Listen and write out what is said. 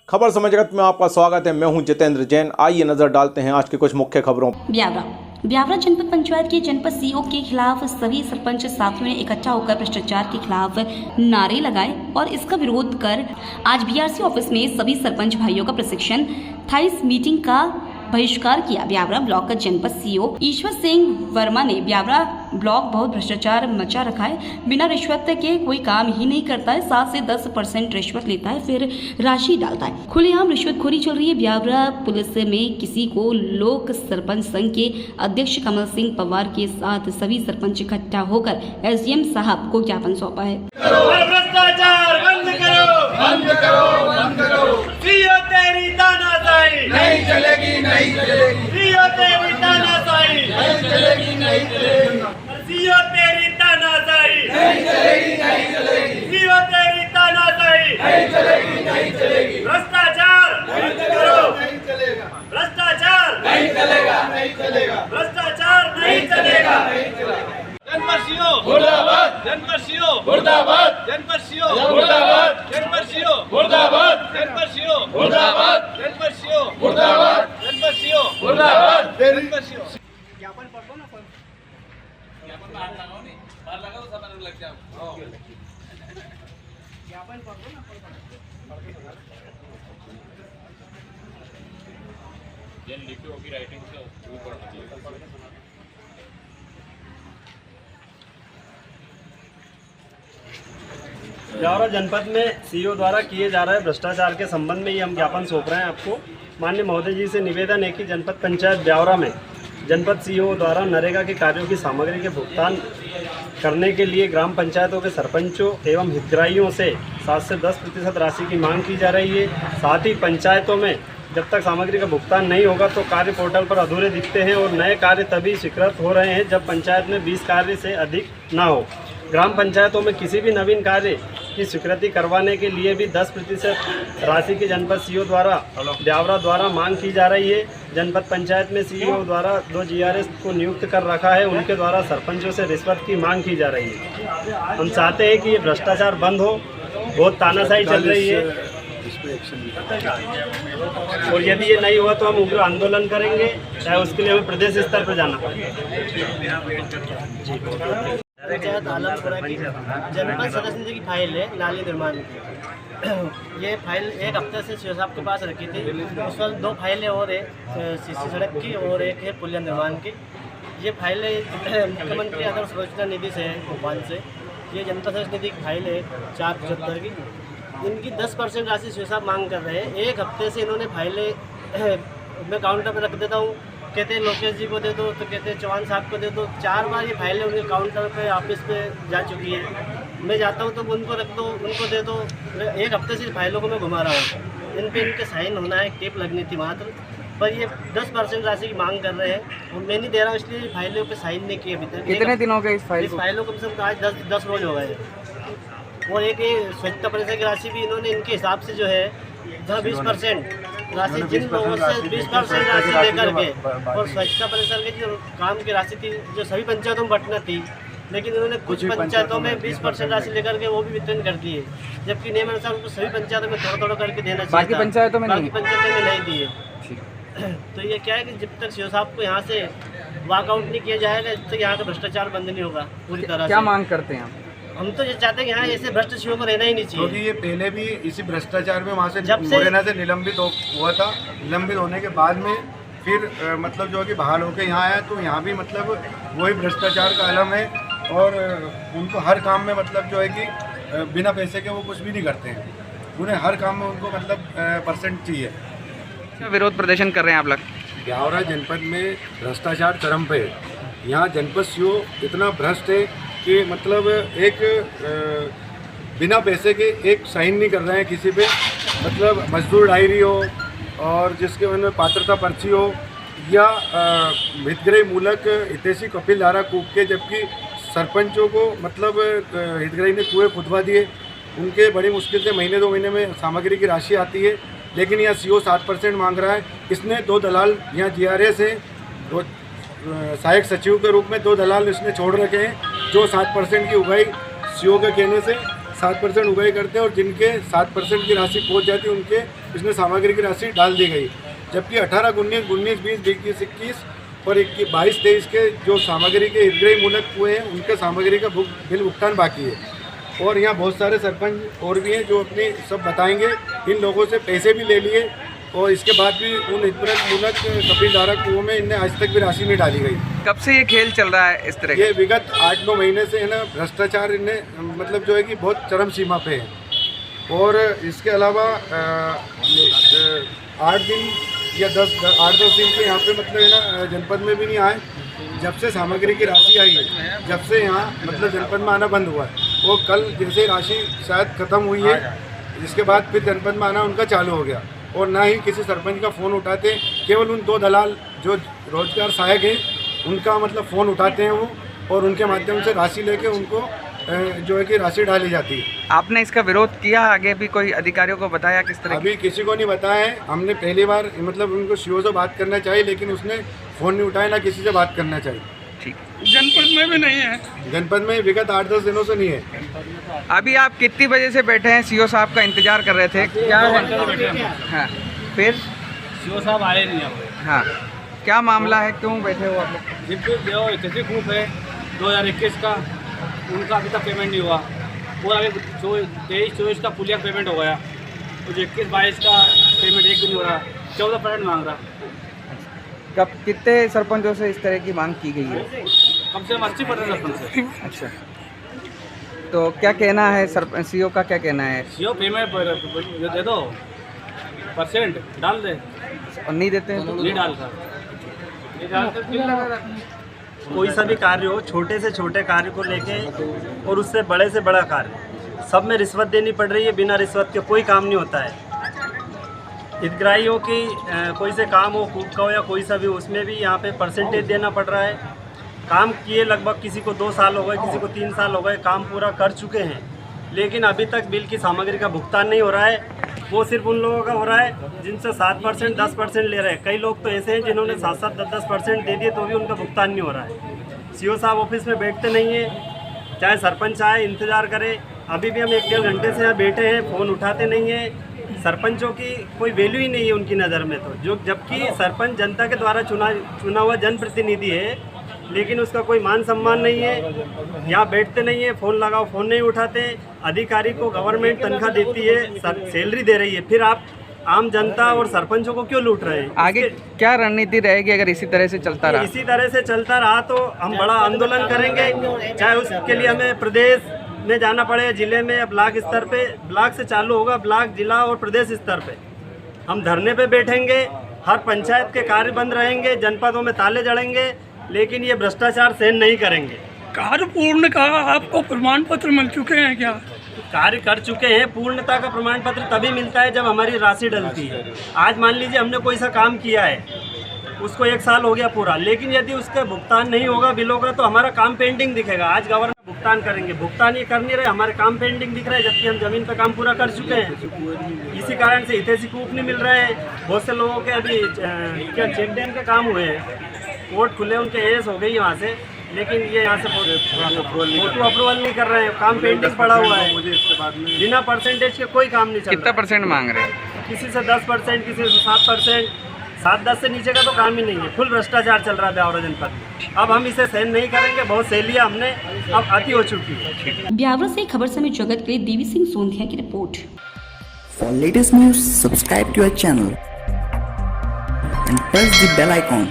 खबर समय जगत में आपका स्वागत है। मैं हूं जितेंद्र जैन। आइए नजर डालते हैं आज की कुछ मुख्य खबरों। ब्यावरा जनपद पंचायत के जनपद सीईओ के खिलाफ सभी सरपंच साथियों ने इकट्ठा होकर भ्रष्टाचार के खिलाफ नारे लगाए और इसका विरोध कर आज बीआरसी ऑफिस में सभी सरपंच भाइयों का प्रशिक्षण था। इस मीटिंग का बहिष्कार किया। ब्यावरा ब्लॉक का जनपद सीईओ ईश्वर सिंह वर्मा ने ब्यावरा ब्लॉक बहुत भ्रष्टाचार मचा रखा है, बिना रिश्वत के कोई काम ही नहीं करता है, 7 से 10% रिश्वत लेता है फिर राशि डालता है, खुलेआम रिश्वतखोरी चल रही है। ब्यावरा पुलिस में किसी को लोक सरपंच संघ के अध्यक्ष कमल सिंह पवार के साथ सभी सरपंच इकट्ठा होकर एसडीएम साहब को ज्ञापन सौंपा है। भ्रष्टाचार बंद करो, बंद करो, बंद करो। सीओ तेरी तानाशाही नहीं चलेगी, नहीं चलेगी। सीओ तेरी तानाशाही नहीं चलेगी, नहीं चलेगी। सीओ तेरी तानाशाही नहीं चलेगी, नहीं चलेगी। सीओ तेरी तानाशाही नहीं चलेगी, नहीं चलेगी। भ्रष्टाचार बंद करो, नहीं चलेगा। भ्रष्टाचार नहीं चलेगा, नहीं चलेगा। भ्रष्टाचार नहीं चलेगा, नहीं चलेगा। जनपद सीओ मुर्दाबाद, जनपद सीओ मुर्दाबाद, जनपद सीओ मुर्दाबाद, जनपद सीओ मुर्दाबाद, जनपद सीओ मुर्दाबाद, जनपद सीओ मुर्दाबाद, जनपद सीओ मुर्दाबाद, जनपद सीओ। ज्ञापन पढ़ो ना, ज्ञापन में हाथ लगाओ नहीं, बाहर लगाओ सब लग जाओ। ज्ञापन पढ़ो ना, जन लिखी होगी राइटिंग से वो पढ़ना चाहिए। ब्यावरा जनपद में सीईओ द्वारा किए जा रहे भ्रष्टाचार के संबंध में ही हम ज्ञापन सौंप रहे हैं आपको। माननीय महोदय जी से निवेदन है कि जनपद पंचायत ब्यावरा में जनपद सीईओ द्वारा नरेगा के कार्यों की सामग्री के भुगतान करने के लिए ग्राम पंचायतों के सरपंचों एवं हितग्राहियों से 7 से 10% राशि की मांग की जा रही है। साथ ही पंचायतों में जब तक सामग्री का भुगतान नहीं होगा तो कार्य पोर्टल पर अधूरे दिखते हैं और नए कार्य तभी स्वीकृत हो रहे हैं जब पंचायत में 20 कार्य से अधिक ना हो। ग्राम पंचायतों में किसी भी नवीन कार्य की स्वीकृति करवाने के लिए भी 10% राशि की जनपद सीईओ द्वारा ब्यावरा द्वारा मांग की जा रही है। जनपद पंचायत में सीईओ द्वारा 2 जीआरएस को नियुक्त कर रखा है, उनके द्वारा सरपंचों से रिश्वत की मांग की जा रही है। हम चाहते हैं कि ये भ्रष्टाचार बंद हो, बहुत तानाशाही चल रही है और यदि ये नहीं हुआ तो हम उग्र आंदोलन करेंगे, चाहे उसके लिए हमें प्रदेश स्तर पर जाना पड़ेगा। पंचायत आलमपुरा की जनपद सदस्य की फाइल है नाली निर्माण की। ये फाइल एक हफ्ते से सीओ साहब के पास रखी थी। उस वक्त 2 फाइलें और है, सीसी सड़क की और एक है पुलिया निर्माण की। ये फाइल मुख्यमंत्री आदर्श योजना निधि से है, भोपाल से। ये जनता सदस्य निधि की फाइल है 475 की। इनकी 10% राशि सीओ साहब मांग कर रहे हैं। एक हफ्ते से इन्होंने फाइलें मैं काउंटर पर रख देता हूँ, कहते हैं लोकेश जी को दे दो, तो कहते हैं चौहान साहब को दे दो। 4 बार ये फाइलें उनके काउंटर पे ऑफिस पे जा चुकी है। मैं जाता हूँ तो उनको रख दो, उनको दे दो। एक हफ्ते से फाइलों को मैं घुमा रहा हूँ। इन पे इनके साइन होना है, टेप लगनी थी मात्र, पर ये 10% राशि की मांग कर रहे हैं और मैं नहीं दे रहा हूँ, इसलिए फाइलों पे साइन नहीं किए अभी तक। कितने दिन हो गए इस फाइलों को आज 10 रोज हो गए। और एक स्वच्छता परिसर की राशि भी इन्होंने इनके हिसाब से जो है 20% राशि, जिन लोगों से 20% राशि लेकर के और स्वच्छता परिसर की जो काम की राशि थी जो सभी पंचायतों में बंटना थी, लेकिन इन्होंने कुछ पंचायतों में 20% राशि लेकर के वो भी वितरण कर दी है, जबकि नियम अनुसार उनको सभी पंचायतों में थोड़ा करके देना चाहिए। बाकी पंचायतों में नहीं दिए। तो ये क्या है कि जब तक सीओ साहब को यहाँ से वॉकआउट नहीं किया जाएगा, जब तक यहाँ का भ्रष्टाचार बंद नहीं होगा पूरी तरह से। क्या मांग करते हैं हम तो ये चाहते हैं कि यहाँ ऐसे भ्रष्ट सीओ को रहना ही नहीं चाहिए, क्योंकि ये पहले भी इसी भ्रष्टाचार में वहाँ से मुरैना से निलंबित हुआ था। निलंबित होने के बाद में फिर मतलब जो है कि बहाल होकर यहाँ आया, तो यहाँ भी मतलब वही भ्रष्टाचार का आलम है और उनको हर काम में मतलब जो है कि बिना पैसे के वो कुछ भी नहीं करते हैं। उन्हें हर काम में उनको मतलब % चाहिए। क्या विरोध प्रदर्शन कर रहे हैं आप लोग? ब्यावरा जनपद में भ्रष्टाचार चरम पे है। यहाँ जनपद सीओ इतना भ्रष्ट है कि मतलब एक बिना पैसे के एक साइन नहीं कर रहे हैं किसी पे, मतलब मजदूर डायरी हो और जिसके मन में पात्रता पर्ची हो या हितग्राही मूलक हितैषी कपिल धारा कूप के, जबकि सरपंचों को मतलब हितग्राही ने कुएं खुदवा दिए। उनके बड़ी मुश्किल से महीने 2 महीने में सामग्री की राशि आती है, लेकिन यहाँ सीओ 7% मांग रहा है। इसने 2 दलाल यहाँ जीआरएस है, सहायक सचिव के रूप में 2 दलाल इसने छोड़ रखे हैं जो 7% की उगाई सीओ के कहने से 7% उगाही करते हैं और जिनके 7% की राशि पहुंच जाती है उनके इसमें सामग्री की राशि डाल दी गई। जबकि 18, 19, 20, 21, 21 और 22, 23 के जो सामग्री के हितग्राही मूलक हुए हैं उनके सामग्री का बिल भुगतान बाकी है। और यहाँ बहुत सारे सरपंच और भी हैं जो अपनी सब बताएंगे। इन लोगों से पैसे भी ले लिए और इसके बाद भी उन हितग्राही मूलक कपिलधारा कुओं में इन्हें आज तक भी राशि नहीं डाली गई। कब से ये खेल चल रहा है इस तरह ये विगत 8-9 महीने से है ना भ्रष्टाचार इन्हें मतलब जो है कि बहुत चरम सीमा पे है। और इसके अलावा 8 दिन या 8-10 दिन से यहाँ पे मतलब है ना जनपद में भी नहीं आए। जब से सामग्री की राशि आई है, जब से यहाँ मतलब जनपद में आना बंद हुआ है। वो कल जैसे राशि शायद ख़त्म हुई है, इसके बाद फिर जनपद में आना उनका चालू हो गया। और ना ही किसी सरपंच का फ़ोन उठाते, केवल उन 2 दलाल जो रोजगार सहायक हैं उनका मतलब फ़ोन उठाते हैं वो, और उनके माध्यम से राशि लेके उनको जो है कि राशि डाली जाती है। आपने इसका विरोध किया, आगे भी कोई अधिकारियों को बताया किस तरह? अभी किसी को नहीं बताया है। हमने पहली बार मतलब उनको सीओ से बात करना चाहिए, लेकिन उसने फ़ोन नहीं उठाया, ना किसी से बात करना चाहिए। ठीक, जनपद में भी नहीं है। जनपद में विगत 8-10 दिनों से नहीं है। अभी आप कितनी बजे से बैठे हैं? सीओ साहब का इंतजार कर रहे थे, क्या है? हाँ, फिर सीओ साहब आए नहीं अब। हाँ, क्या मामला है, क्यों बैठे हो आप लोग? जिनके जो इकतीस ग्रुप है 2021 का, उनका अभी तक पेमेंट नहीं हुआ। और अभी 23-24 का पुलिया पेमेंट हो गया, और 21-22 का पेमेंट एक भी नहीं हो रहा। 14% मांग रहा। कब कितने सरपंचों से इस तरह की मांग की गई है? कम से कम 80% सरपंच से। अच्छा, तो क्या कहना है सीओ का, क्या कहना है? सीओ पेमेंट दे दो, परसेंट डाल दे, और नहीं देते हैं तो? नहीं डालता। कोई सा भी कार्य हो, छोटे से छोटे कार्य को लेके और उससे से बड़ा कार्य, सब में रिश्वत देनी पड़ रही है। बिना रिश्वत के कोई काम नहीं होता है। हितग्राहियों की कोई से काम हो, कूट का हो या कोई सा भी, उसमें भी यहाँ पे परसेंटेज देना पड़ रहा है। काम किए लगभग किसी को 2 साल हो गए, किसी को 3 साल हो गए, काम पूरा कर चुके हैं, लेकिन अभी तक बिल की सामग्री का भुगतान नहीं हो रहा है। वो सिर्फ उन लोगों का हो रहा है जिनसे 7%, 10% ले रहे हैं। कई लोग तो ऐसे हैं जिन्होंने 7-7, 10% दे दिए तो भी उनका भुगतान नहीं हो रहा है। सीओ साहब ऑफिस में बैठते नहीं हैं, चाहे सरपंच आए इंतज़ार करे। अभी भी हम 1-1.5 घंटे से यहाँ बैठे हैं, फ़ोन उठाते नहीं हैं। सरपंचों की कोई वैल्यू ही नहीं है उनकी नज़र में, तो जो जबकि सरपंच जनता के द्वारा चुना हुआ जनप्रतिनिधि है, लेकिन उसका कोई मान सम्मान नहीं है। यहाँ बैठते नहीं है, फ़ोन लगाओ फ़ोन नहीं उठाते। अधिकारी को गवर्नमेंट तनख्वाह देती है, सैलरी दे रही है, फिर आप आम जनता और सरपंचों को क्यों लूट रहे हैं? आगे क्या रणनीति रहेगी अगर इसी तरह से चलता रहा? इसी तरह से चलता रहा तो हम बड़ा आंदोलन करेंगे, चाहे उसके लिए हमें प्रदेश में जाना पड़े, जिले में या ब्लॉक स्तर पे। ब्लॉक से चालू होगा, ब्लॉक, जिला और प्रदेश स्तर पे हम धरने पे बैठेंगे। हर पंचायत के कार्य बंद रहेंगे, जनपदों में ताले जड़ेंगे, लेकिन ये भ्रष्टाचार सहन नहीं करेंगे। कार्य पूर्ण का आपको प्रमाण पत्र मिल चुके हैं क्या? कार्य कर चुके हैं। पूर्णता का प्रमाण पत्र तभी मिलता है जब हमारी राशि डलती है। आज मान लीजिए हमने कोई सा काम किया है, उसको 1 साल हो गया पूरा, लेकिन यदि उसका भुगतान नहीं होगा बिलों का, तो हमारा काम पेंडिंग दिखेगा। आज गवर्नमेंट भुगतान करेंगे, भुगतान ये कर नहीं रहे, हमारे काम पेंडिंग दिख रहा है, जबकि हम जमीन पर काम पूरा कर चुके हैं। इसी कारण से हितैषी कूप नहीं मिल रहे हैं। बहुत से लोगों के अभी क्या चेक डैम के काम हुए हैं, कोर्ट खुले, उनके एएस हो गई वहाँ से, लेकिन ये यहाँ से फोटो अप्रूवल नहीं कर रहे हैं। काम पेंडिंग पड़ा हुआ है। बिना परसेंटेज के कोई काम नहीं चल रहा। कितना परसेंट मांग रहे हैं? किसी से 10%, किसी से 7%, 7-10 से नीचे का तो काम ही नहीं है। फुल भ्रष्टाचार चल रहा है ब्यावरा जनपद में। अब हम इसे सहन नहीं करेंगे। बहुत सह लिया हमने, अब अति हो चुकी है। ब्यावरा से खबर समय जगत के लिए देवी सिंह सोंधिया की report. For latest news, subscribe to our channel and press the bell icon.